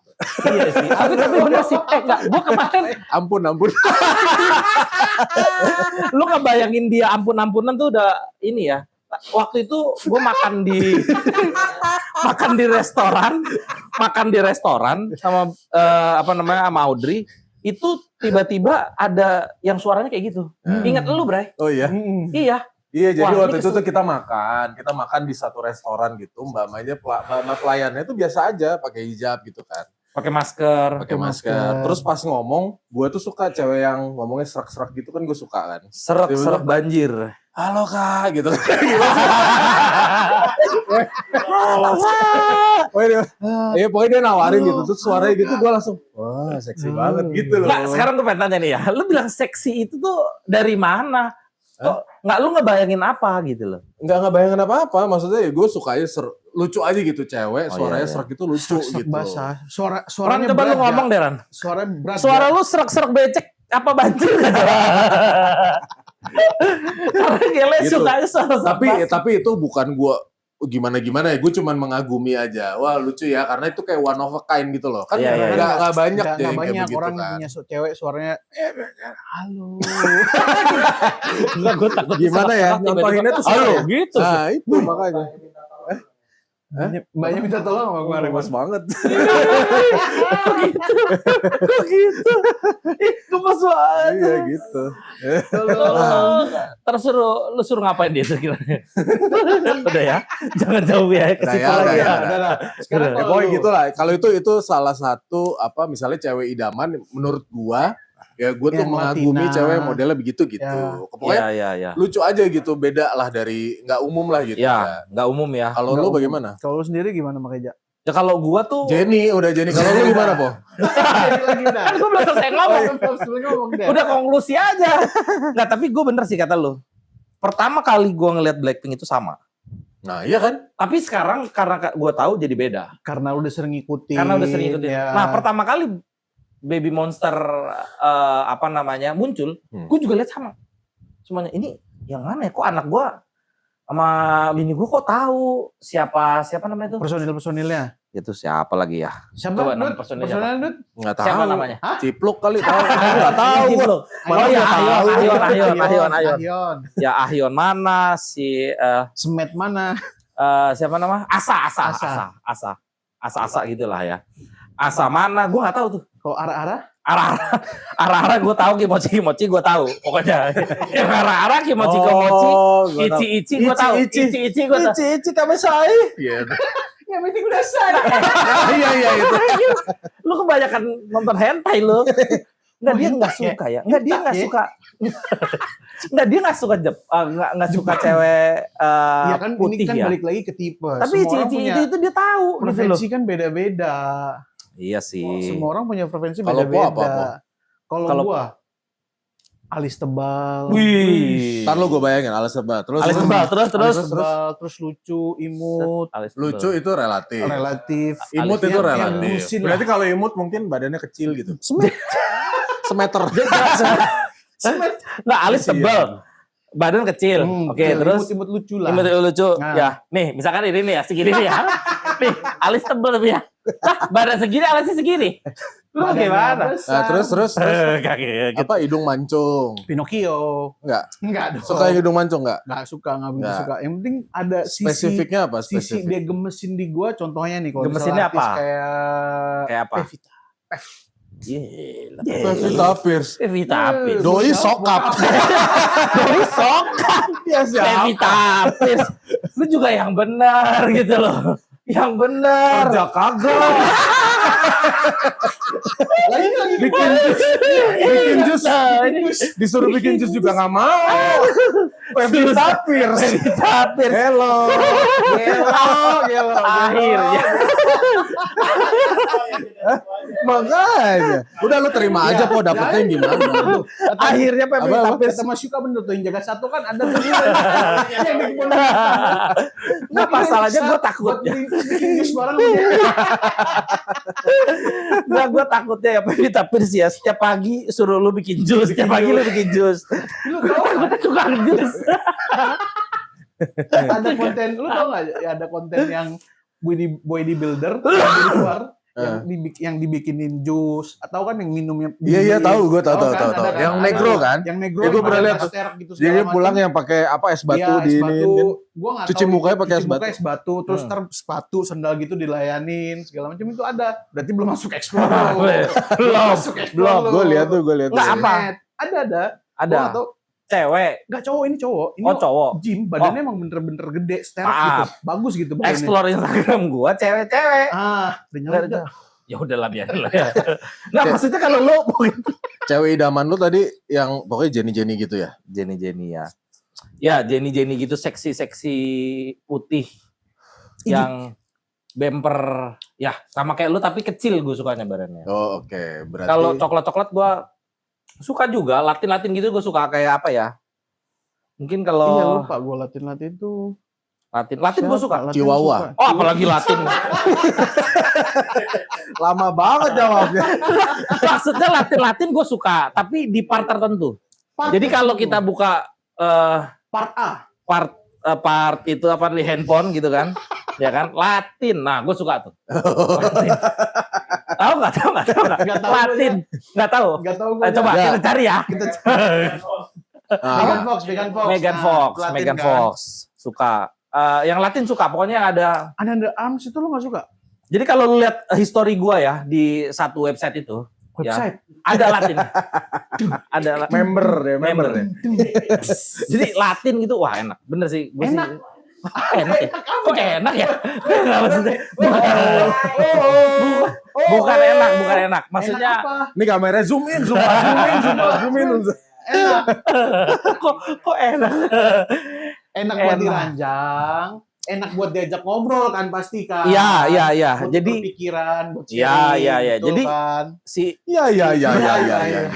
Iya sih. Tapi bener sih. Enggak, gua kemarin Ampun. lu ngebayangin dia ampun-ampunan tuh udah ini ya. Waktu itu gue makan di restoran sama sama Audrey, itu tiba-tiba ada yang suaranya kayak gitu. Ingat lu, Bray? Oh iya. Iya. Iya, jadi Wah, waktu ini itu tuh kita makan di satu restoran gitu, mbak pelayannya tuh biasa aja, pakai hijab gitu kan, Pakai masker, pakai masker. Terus pas ngomong, gue tuh suka cewek yang ngomongnya serak-serak gitu kan, gue suka kan. serak banjir. Halo kak, gitu. Iya, pokoknya dia nawarin gitu, terus suaranya gitu, gue langsung, wah seksi banget gitu loh. Nggak, sekarang gue pengen tanya nih ya, lu bilang seksi itu tuh dari mana? Kok nggak lu ngebayangin apa gitu loh? Nggak bayangin apa-apa, maksudnya ya gue sukanya lucu aja gitu cewek, Oh, suaranya iya, iya. serak itu lucu Serak gitu. basah. Ran, Suaranya coba lu berat, ngomong ya. deh, Ran. Suara berat. Suara ya. lu serak-serak becek apa banjir? Karena Gele Gitu. sukanya suara Tapi itu bukan gua gimana ya, gue cuman mengagumi aja. Wah lucu ya, karena itu kayak one of a kind gitu loh. Kan Iya, iya, nggak banyak Nggak deh yang kayak banyak begitu orang kan. punya cewek suaranya halo. Enggak, gue takut Gimana ya, nyontohinnya tuh halo susah ya? gitu. Nah itu makanya. Mbaknya minta tolong sama gue Lemas banget. Kok gitu? Ih, gemes banget. Iya gitu. Terus lu suruh ngapain dia sekiranya? Udah ya, jangan jauh ya ke Udah situ ya, lagi udah ya. ya. Udah lah. Sekarang Ya, kalau pokoknya lu- gitu lah. Kalau itu salah satu apa misalnya cewek idaman menurut gua ya gue tuh Yang mengagumi Latina. cewek modelnya begitu gitu. Ya. Pokoknya Iya. lucu aja gitu, beda lah dari nggak umum lah gitu. Ya, nggak umum ya. Kalau Nggak lu umum. bagaimana? Kalau lu sendiri gimana makanya? Ya kalau gua tuh Jenny. Kalau lu gimana, Po? Lagi dah. kan gua belum selesai ngomong. ngomong deh. Udah konklusi aja. Nggak, tapi gue bener sih kata lu. Pertama kali gue ngeliat Blackpink itu sama. Nah, iya kan? Tapi sekarang karena gue tahu jadi beda. Karena udah sering ngikutin. Karena udah sering ikutin. Ya. Nah, pertama kali Baby Monster muncul, gue juga lihat sama. Semuanya ini yang aneh kok anak gue sama bini gue kok tahu siapa namanya itu? Personil-personilnya. Itu siapa lagi ya? Siapa? Coba nama Dut? personilnya Personil Dut? Nggak tahu. Siapa namanya? Cipluk kali tahu. Nggak tahu gua. Oh iya, Ahyon. Ahyon. Ya Ahyon mana si Semet mana? siapa nama? Asa gitulah ya. Asa mana? Gue nggak tahu tuh. Kalau arah-arah? Arah-arah gue tahu, kimochi gue tahu. Pokoknya yang arah-arah kimochi, gua tahu. ichi gue tahu. Ichi gue tahu. Ichi kami say. Iya. Yang penting udah say. Iya itu. Lu kebanyakan nonton hentai lu. Enggak, dia nggak hentai ya? suka ya. Enggak, dia nggak Hentai ya? suka. Enggak, dia nggak suka nggak suka cewek Iya kan putih ini kan ya. balik lagi ke tipe. Tapi Semua orang ichi punya itu dia tahu gitu loh. preferensi kan beda-beda. Iya sih. Semua orang punya preferensi Kalau Po apa, Po? beda-beda. Kalau Kalau- gua alis tebal. Wih. Ntar lu gue bayangin alis tebal. Terus Alis tebal terus. Alis tebal, terus lucu, imut, Alis tebal. lucu itu relatif. relatif. Imut Alisnya itu yang relatif. lusin lah. Berarti kalau imut mungkin badannya kecil gitu. Semeter. Nggak, alis Iya. tebal. Badan kecil. Oke, terus imut lucu lah. imut lucu. Nah. Ya, nih misalkan ini nih ya, segini nih ya. Nih, alis tebal tapi ya. Nah, badan segini, alisnya segini. Lu Badannya gimana? Nah, terus Kaget. apa hidung mancung? Pinocchio. Enggak. Enggak dong. Suka hidung mancung enggak? Enggak suka, enggak begitu Nggak. suka. Yang penting ada Spesifiknya apa? sisi Spesifik. dia gemesin di gua, contohnya nih kalau Gemesinnya misalnya artis apa? Kayak apa? Pevita. Gila. Pevita Pierce. Pevita Pierce. Doi sokap. Doi sokap. Ya siapa? Pevita Pierce. Lu juga yang benar gitu loh. Yang benar. Kerja kagak. Lagi Bikin jus. Nah, ini Disuruh bikin jus juga nggak mau. Pevita Pierce. Pevita Pierce. Hello. gelo. Akhirnya. Makanya. Udah lu terima aja Po dapetnya gimana. Lu. Akhirnya Pevita Apa? Pierce. Kata Mas Yuka bener tuh yang jaga satu kan ada tuh yang di kebun. Nggak, masalahnya gue takut. Bikin jus bareng. Nggak, gue takutnya ya Pevita Pierce ya. Setiap pagi suruh lu bikin jus. Setiap pagi lu bikin jus. Lu tau Gue tukang jus. ada konten, lu tau gak ya ada konten yang bodybuilder yang di luar yang dibikinin jus atau kan yang minumnya Iya tahu, gue tahu. Ada kan? Yang Ada negro kan? yang negro Ya, gua yang pernah ada lihat tuh. plaster gitu Jadi segala pulang macam. yang pakai apa es batu Iya, di es ini. batu. Gua nggak Cuci tahu, mukanya pakai cuci es muka batu. es batu terus ntar sepatu sendal gitu dilayanin segala macam itu ada berarti belum masuk explore Belum. Gue lihat tuh. Nggak, apa? ada Ada. Gua nggak tahu. Cewek. Nggak cowok ini ini Oh, cowok. gym badannya emang bener-bener gede sterek Maaf. gitu bagus gitu badannya. Explore Instagram gua cewek-cewek. Udah nyala udah. Ya udahlah biarin lah ya. Nggak, maksudnya kalau lu Cewek idaman lu tadi yang pokoknya Jenny gitu ya? Jenny ya. Ya, Jenny gitu seksi-seksi putih yang bumper ya sama kayak lu tapi kecil gue sukanya badannya. Oh oke. Berarti Kalau coklat-coklat gue suka juga, Latin gitu gue suka kayak apa ya? Mungkin Iya kalau lupa gue latin tuh Latin gue suka. Latin Chihuahua. suka. Oh, apalagi Latin. Lama banget jawabnya. Maksudnya Latin gue suka, tapi di part tertentu. Jadi kalau kita buka Part A. part itu apa di handphone gitu kan, ya kan, Latin. Nah, gue suka tuh. Latin. Tahu nggak? Nggak tahu Latin, nggak tahu. Enggak tahu gue. Coba Ya. kita cari ya. Megan Fox. Megan Nah, Fox, Latin Megan kan. Fox, suka. Yang Latin suka, pokoknya yang ada. Under Arms itu lo nggak suka? Jadi kalau lu lihat history gua ya di satu website itu, Website. ada Latin. Member deh, member deh. Jadi Latin gitu, wah enak. Bener sih. Gua Enak. Sih, enak ya? Kok enak ya? Nggak, maksudnya, bukan enak. Maksudnya, Enak apa? Ini kameranya zoom in. kok enak? Enak buat Enak. diranjang. Enak buat diajak ngobrol kan pasti kan. Iya. Buat Jadi berpikiran, buat Iya. sharing, betul Jadi kan. si Iya.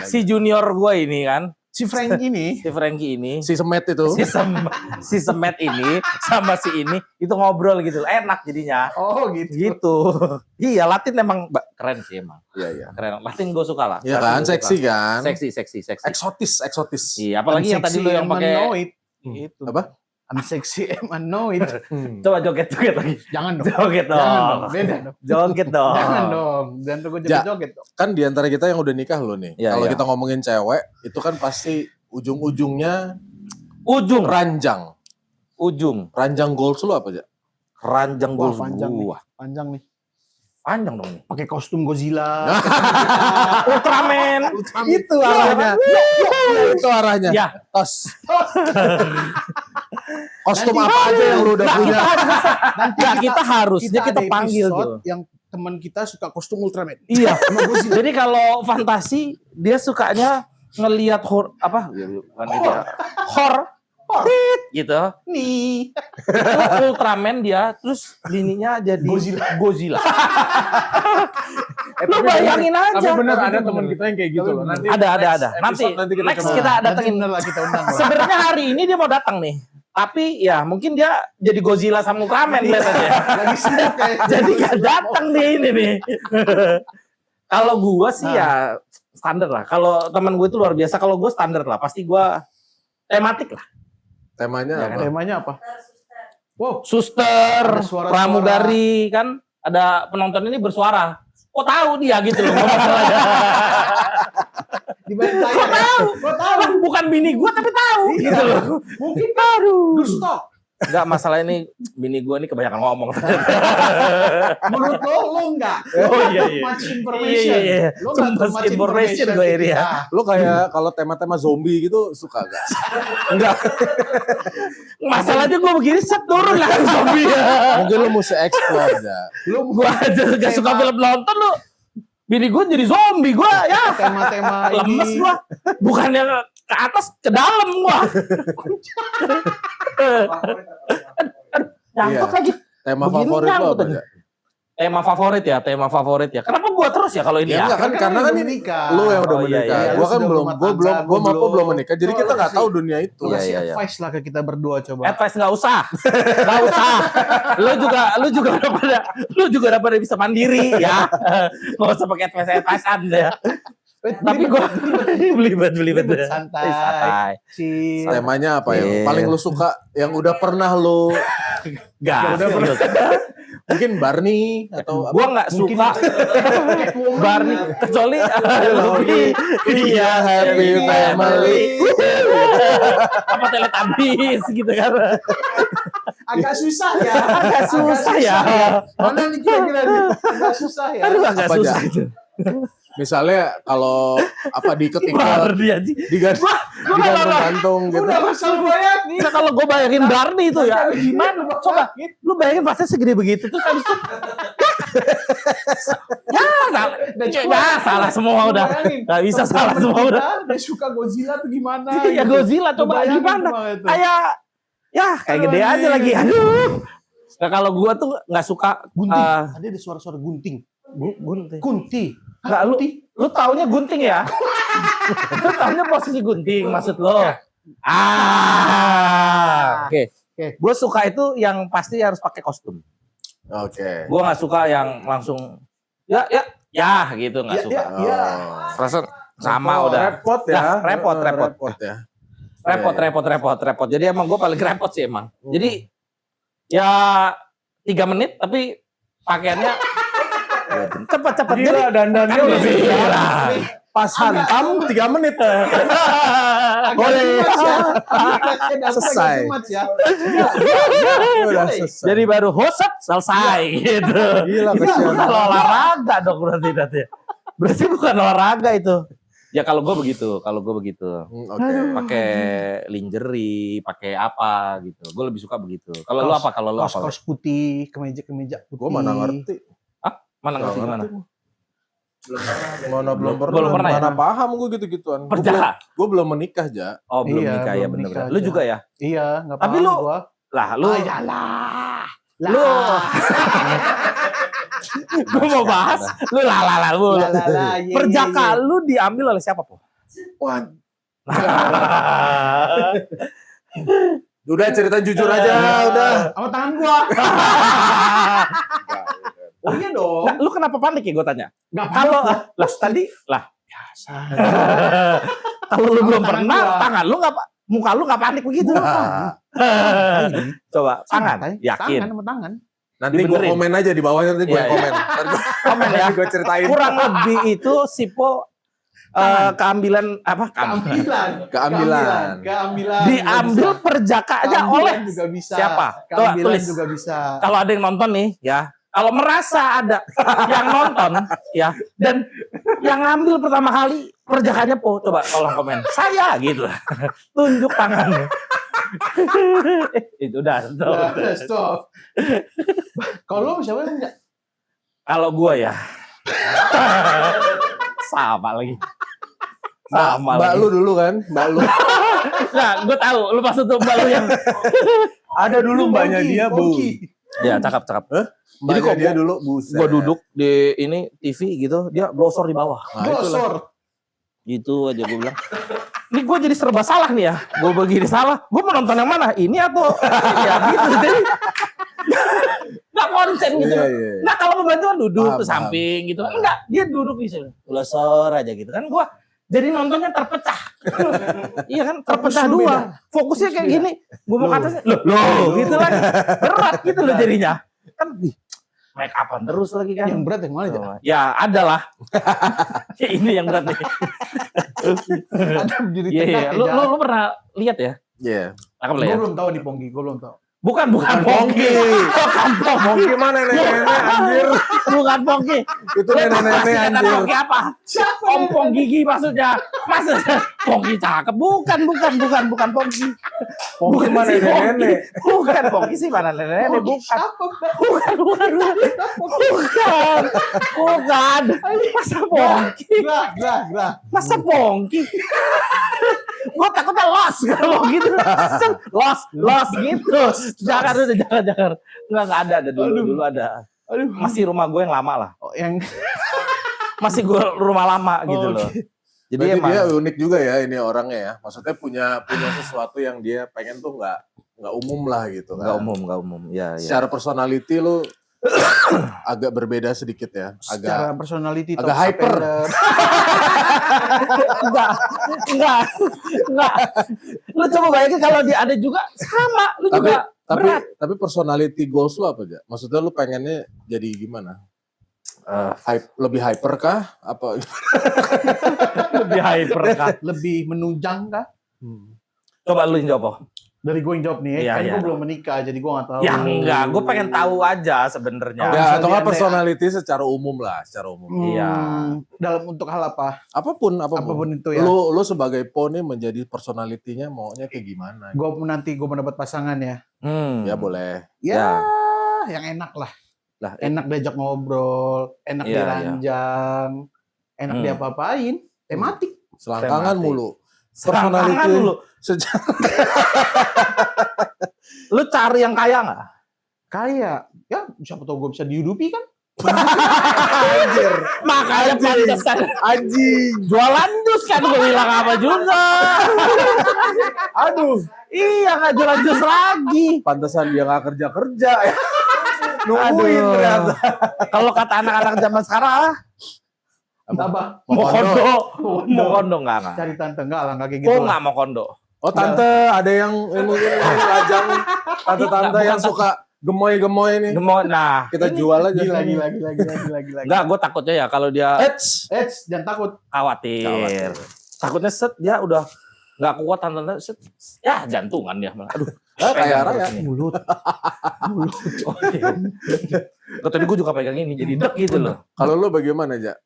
si junior gua ini kan, Si Frank ini si Frankie ini, Si Semet itu. si Semet ini sama si ini itu ngobrol gitu, enak jadinya. oh gitu. Gitu. Iya, Latin emang keren sih emang. Iya. Keren. Latin gue suka lah. Iya Latin kan, gua suka. seksi kan. Seksi. Eksotis. Iya, apalagi yang tadi lu yang pakai itu. Apa? I'm sexy and I know it. coba joget lagi. Jangan dong. Joget Jangan dong. dong. Beda dong. Joget dong. Jangan dong. Jangan gue Ja. joget dong. Kan di antara kita yang udah nikah lo nih. Iya, Kalau iya. kita ngomongin cewek, itu kan pasti ujung-ujungnya Ujung. ranjang goals lu apa aja? Ranjang Wah, goals panjang nih. gua. Panjang nih. Panjang dong nih. Pakai kostum Godzilla. Ultraman. Itu arahnya. Itu arahnya. Ya. Tos. Kostum Nanti- apa aja yang lu udah Nah, punya? Nah, kita harusnya kita ada panggil episode tuh. yang teman kita suka kostum Ultraman. Iya. Jadi kalau fantasi dia sukanya ngelihat apa? Bukan itu ya. Hor gitu. Nih. Itu Ultraman dia, terus bininya jadi Godzilla. Lu bayangin aja. Tapi bener ada teman kita yang kayak gitu loh. Nanti Ada. episode Nanti kita next coba. kita Nanti datengin. bener lah kita undang. lah. Sebenarnya hari ini dia mau datang nih. Tapi ya mungkin dia jadi Godzilla sama Ultraman kelihatannya. Lagi sibuk kayak. Jadi gak datang nih ini nih. Kalau gua sih ya standar lah. Kalau teman gue itu luar biasa. Kalau gue standar lah. Pasti gua tematik lah. Temanya Ya kan? apa? Temanya apa? Wow. Suster, Ada suara-suara. pramugari kan ada penonton ini bersuara. Kok tahu dia gitu loh masalahnya. Dibanding saya. Kok tahu? Bukan bini gua tapi tahu gitu loh. Mungkin Baru. Gusto. Enggak, masalah ini bini gua ini kebanyakan ngomong. Menurut lo enggak? Oh, iya. Much information. Iya. Lo enggak Too much information gue ini ya. Nah, Lu kayak kalau tema-tema zombie gitu suka gak? Enggak. Masalahnya gua begini set turun lah zombie. Mungkin lu mesti explore ya. Gua aja gak suka film nonton lu. Bini gua jadi zombie gua ya. tema-tema Lemes ini. gua. Bukannya ke atas ke dalam gua. Nyangkut Iya. lagi. Tema Begini favorit lu nyangkut apa aja. aja? Tema favorit ya. Kenapa gua terus ya kalau ini Ya ya? enggak kan karena kan belum ini menikah. lu yang udah Oh, iya, menikah. iya. Gua Lu kan sudah belum, berumah gua tangga, belum, gua gua belum menikah. Jadi Lu kita nggak kasih- tahu dunia itu. Lu kasih Iya, iya. advice lah ke kita berdua coba. Advice nggak usah. Lu juga udah pada bisa mandiri ya. Nggak usah pakai advice-advicean ya. Tapi gua belibet. Santai. Chill. Temanya apa yang Iya. paling lu suka, yang udah pernah lu Gas. mungkin Barney atau Gua nggak suka Barney kecuali Iya, happy family. apa Teletubbies gitu kan. Agak susah ya. Agak susah ya. Mana nih kira-kira nih? Agak susah ya. Aduh agak Apa susah aja? itu. Misalnya kalau apa diikat-ikat, Barney aja. digantung-gantung gitu. Udah masal banyak nih. Nah, kalau gue bayangin Barney itu ya gimana? Coba lu bayangin pasti segede begitu tuh habis itu. Salah semua udah. Nggak bisa salah semua udah. Dia suka Godzilla tuh gimana? Iya gitu. Godzilla coba Bayangin gimana? banget tuh. Kayak gede aja lagi. Aduh. Nah, kalau gua tuh nggak suka Gunting. Tadi ada suara-suara gunting. gunting. Kunti. Nggak, lu taunya gunting ya? Lu taunya posisi gunting maksud lo? Oke. Gue suka itu yang pasti harus pakai kostum. Oke. Gue nggak suka yang langsung ya gitu, nggak suka. Perasaan sama udah. Repot ya. Repot ya. Repot. Jadi emang gue paling repot sih emang. Jadi ya 3 menit tapi pakaiannya cepet. Gila, dandannya udah gila. Pas hantam 3 menit. Boleh. Selesai. Udah selesai. Jadi baru hosep selesai gitu. Gila, Itu kesian. bukan olahraga dong berarti. Berarti bukan olahraga itu. Ya kalau gue begitu. Oke. Pakai lingerie, pakai apa gitu. Gue lebih suka begitu. Kalau lu apa? Kaos putih, kemeja putih. Gue mana ngerti. Mana ngerti gimana? Belum pernah. Belum pernah ya? Mana paham gue gitu-gituan. Perjaka. Gue belum menikah, Ja. Oh belum Iya, nikah ya belum bener-bener. nikah Lu aja. juga ya? Iya, nggak Tapi paham lu- gua. Lah lu. Ayalah. Lu. Gue mau bahas. Lu lah. Perjaka lu diambil oleh siapa, Po? Wah, Udah cerita jujur aja, udah. sama tangan gua. Oh iya dong. Nah, lu kenapa panik ya gue tanya? Nggak Kalau apa-apa. lah tadi kalau lu belum Tangan pernah, gua. tangan lu nggak, muka lu nggak panik begitu. Coba tangan, yakin. Tangan sama tangan. Nanti gue Dibenerin. komen aja di bawahnya, nanti gue Iya, iya. komen. Ntar gua- Komen ya. gue ceritain. Kurang lebih itu Sipo keambilan apa? Keambilan. Diambil perjaka aja oleh juga bisa. siapa? Coba Keambilan tulis. juga bisa. Kalau ada yang nonton nih, ya. Kalau merasa ada yang nonton, ya, dan yang ngambil pertama kali perjakanya, Po, coba tolong komen. Saya gitu. Tunjuk tangannya. Itu udah. Stop. Kalau lu siapa enggak? Kalau gua ya. Sama lagi. Sama Mbak lagi. lu dulu kan, Mbak lu. Nah, gua tahu lu maksud tuh mbak lu yang Ada dulu mbaknya dia, Bu. ya cakep. Jadi kok dia dulu buset. Gua duduk di ini TV gitu, dia browser di bawah. Nah, itulah. Glosor. Gitu aja gue bilang. Ini gue jadi serba salah nih ya. Gue begini salah. Gue menonton yang mana? Ini atau ini ya gitu. Jadi nggak konsen gitu. Iya. Nah kalau pembantu kan duduk Paham, ke samping gitu. Enggak, dia duduk di sini. Glosor aja gitu kan. Gue jadi nontonnya terpecah. Iya kan, terpecah Fokus lu dua. beda. Fokusnya kayak gini. Gue mau Loh. ke atasnya. Loh, gitu lagi. Berat gitu loh jadinya. Kan make upan terus lagi kan. Yang berat yang mana aja? Ya ada lah. Ya, ini yang berat nih. Ada berdiri Iya, tengah. iya. Lu pernah lihat ya? Iya. Cakep lah Gue ya? belum tahu nih Pongki, gue belum tahu. Bukan Pongki. Pongki. Bukan Pongki. Gimana nenek-nenek anjir? Bukan Pongki. Itu nenek-nenek Kata anjir. Pongki apa? Ompong gigi maksudnya. Maksudnya Pongki cakep. Bukan Pongki. Pongki mana si nenek-nenek? Bukan Pongki sih mana nenek-nenek. Bukan. Bukan. Masa Pongki? Gerah. Masa Pongki? Gue takutnya lost kalau gitu. Lost gitu. Jangan. Enggak ada dulu ada. Aduh. Masih rumah gue yang lama lah. Oh, yang Masih gue rumah lama gitu loh. Jadi Berarti emang dia unik juga ya ini orangnya ya. Maksudnya punya sesuatu yang dia pengen tuh nggak umum lah gitu kan. nggak umum. Ya. Secara personality lu agak berbeda sedikit ya. secara personality agak top hyper. spender. Enggak. Lu coba bayangin kalau dia ada juga sama. Lu juga berat. Tapi personality goals lu apa aja? Maksudnya lu pengennya jadi gimana? Lebih hyper kah? Apa? Lebih hyper kan. Lebih menunjang kah? Coba lu yang jawab. Dari gue yang jawab nih, Iya, kan iya. gue belum menikah, jadi gue nggak tahu. Ya enggak, gue pengen tahu aja sebenarnya. Ya, atau nggak Misalnya personality secara umum lah, secara umum. Iya. Dalam untuk hal apa? Apapun. Apapun itu ya. Lu sebagai poni menjadi personality-nya maunya kayak gimana? Gue mendapat pasangan ya. Ya boleh. Ya, yang enak lah. Lah, Enak diajak ngobrol, enak Iya, diranjang, enak diapa-apain, tematik. Selangkangan Tematik. mulu. Selangkangan dulu. Lu cari yang kaya nggak? Kayak, ya siapa tahu gue bisa dihidupi kan? Anjir. Makanya pantesan Anjing. jualan jus kan gue bilang apa juga. Aduh. Iya nggak jualan jus lagi. Pantesan dia nggak kerja ya. Nungguin Aduh. ternyata. Kalau kata anak-anak zaman sekarang Apa? mau kondo nggak. Cari tante enggak lah, enggak kayak gitu. Oh lah. nggak mau kondo. Oh tante, ada yang mungkin lajang tante-tante yang suka gemoy-gemoy nih. Nah Kita jual aja. Gila. nggak, gue takutnya ya kalau dia Jangan takut. khawatir. Takutnya set dia udah nggak kuat tante set ya jantungan dia malah. Aduh. Kayak Raya. Mulut. Oh, iya. Tadi gue juga pegang ini jadi dek gitu loh. Kalau lu bagaimana, Ja?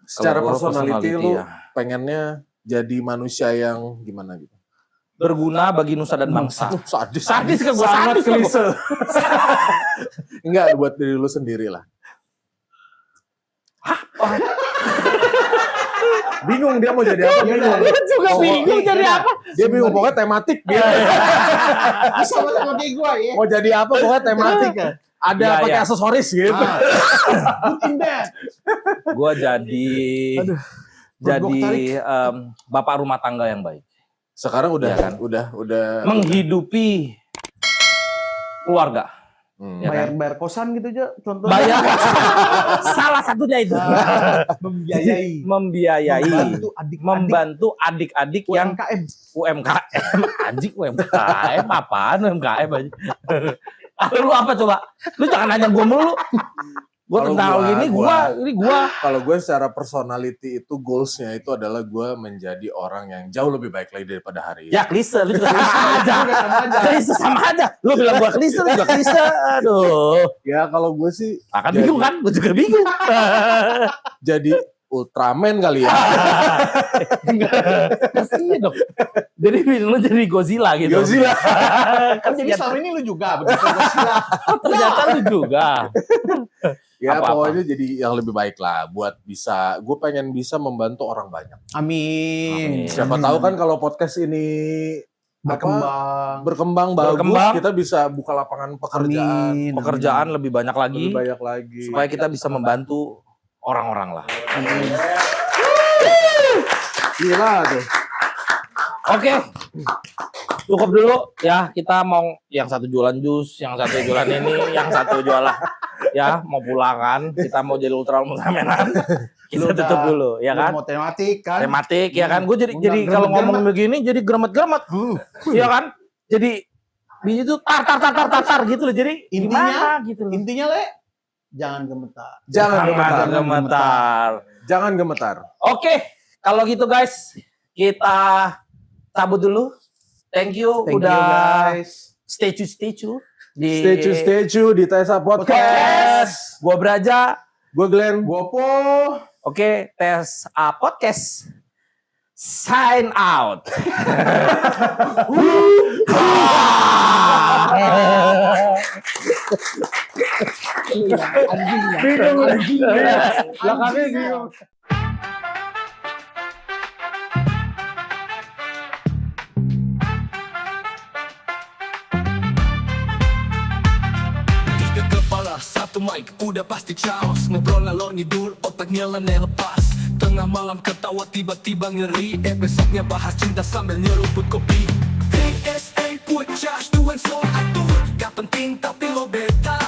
Secara Kalau gua personality lu ya. pengennya jadi manusia yang gimana gitu? Berguna bagi nusa dan bangsa. Sadis. Sadis kan gue, Sangat sadis kan klise. Enggak, buat diri lu sendiri lah. Bingung dia mau jadi apa? Gue juga bingung jadi apa. Dia bingung, pokoknya tematik dia. Sama kayak gua ya. Mau jadi apa pokoknya tematik kan. Ada Iya, pakai iya. aksesoris gitu. Gue jadi Perut gua bapak rumah tangga yang baik. Sekarang udah Iya kan? udah Menghidupi keluarga. Ya kan? Bayar kosan gitu aja contohnya. Bayar. Salah satunya itu. Membiayai. Membiayai. Membantu adik-adik yang UMKM. UMKM. Anjing UMKM apaan UMKM aja. Lu apa coba? Lu jangan nanya gue mulu. Gue Kalau tentang ini gua. Kalau gue secara personality itu goalsnya itu adalah gue menjadi orang yang jauh lebih baik lagi daripada hari ini. Ya klise, lu juga sama aja. Klise sama aja. Lu bilang gua klise, lu juga klise. Aduh. Ya kalau gue sih Akan bingung kan? Gue juga bingung. jadi Ultraman kali ya. Kasian dong. Jadi lu jadi Godzilla gitu. Godzilla. Kan Jadi selama ini lu juga begitu. ternyata lu juga. Ya Apa-apa. pokoknya jadi yang lebih baik lah buat bisa, gue pengen bisa membantu orang banyak. Amin. Siapa tahu kan kalau podcast ini berkembang bagus, Berkembang. kita bisa buka lapangan pekerjaan. Amin. Pekerjaan lebih banyak lagi Lebih banyak lagi. supaya kita bisa membantu orang-orang lah. Gila tuh. Oke. Cukup dulu ya, kita mau yang satu jualan jus, yang satu jualan ini, yang satu jualan ya mau pulangan, kita mau jadi ultramenan. Kita tutup dulu ya kan. Mau tematik kan? Tematik ya kan. Gue jadi Undang kalau gremet-gremet. ngomong begini jadi gremet-gremet. Iya kan? Jadi di itu tar gitu loh. Jadi Intinya- gimana gitu loh. Intinya le, jangan gemetar. Jangan gemetar. gemetar. Jangan gemetar. Oke, kalau gitu guys, kita cabut dulu. Thank you Thank udah you guys. stay tune di Stay tune di Tesa Podcast. Gua Braja. Gue Glenn. Gopo. Oke, Tesa Podcast. Sign out. Belakangnya bingung. Tiga kepala, satu mic, udah pasti chaos. Ngobrol ngalor ngidul, otaknya leneh lepas. Tengah malam ketawa tiba-tiba ngeri. Besoknya bahas cinta sambil nyeruput kopi. TSA, pucas, tuan soal atur. Gak penting tapi lo beta.